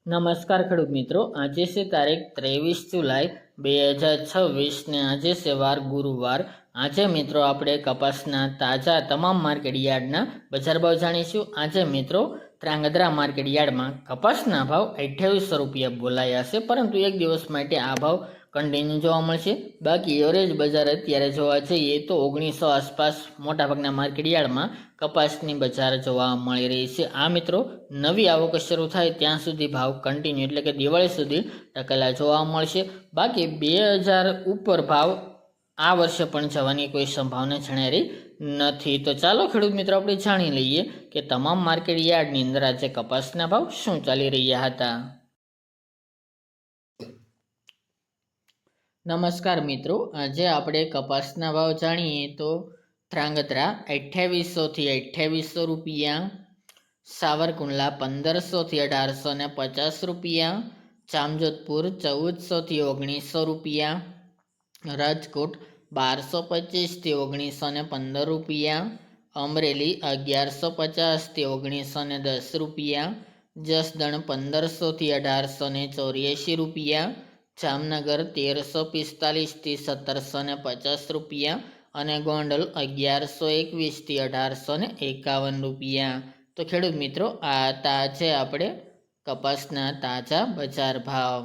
નમસ્કાર ખેડૂત મિત્રો, આજે છે તારીખ 23 જુલાઈ 2026 ને આજે છે વાર ગુરુવાર। આજે મિત્રો આપણે કપાસના તાજા તમામ માર્કેટ યાર્ડના બજાર ભાવ જાણીશું। આજે મિત્રો ધ્રાંગધ્રા માર્કેટ યાર્ડમાં કપાસના ભાવ 2800 રૂપિયા બોલાયા છે, પરંતુ એક દિવસ માટે આ ભાવ કન્ટિન્યુ જોવા મળશે। બાકી એવરેજ બજાર અત્યારે જોવા જઈએ તો 1900 આસપાસ મોટાભાગના માર્કેટ યાર્ડમાં કપાસની બજાર જોવા મળી રહી છે। આ મિત્રો નવી આવક શરૂ થાય ત્યાં સુધી ભાવ કન્ટિન્યુ એટલે કે દિવાળી સુધી ટકેલા જોવા મળશે। બાકી 2000 ઉપર ભાવ આ વર્ષે પણ જવાની કોઈ સંભાવના જણાઈ રહી નથી। તો ચાલો ખેડૂત મિત્રો આપણે જાણી લઈએ કે તમામ માર્કેટ યાર્ડની અંદર આજે કપાસના ભાવ શું ચાલી રહ્યા હતા। નમસ્કાર મિત્રો, આજે આપણે કપાસના ભાવ જાણીએ તો ધ્રાંગધ્રા 2800 થી 2800 રૂપિયા, સાવરકુંડલા 1500 થી 1850 રૂપિયા, જામજોધપુર 1400 થી 1900 રૂપિયા, રાજકોટ 1225 થી 1915 રૂપિયા, અમરેલી 1150 થી 1910 રૂપિયા, જસદણ 1500 થી 1884 રૂપિયા, જામનગર 1345 થી 1750 રૂપિયા અને ગોંડલ 1121 થી 1851 રૂપિયા। તો ખેડૂત મિત્રો, આ છે આપણે કપાસના તાજા બજાર ભાવ।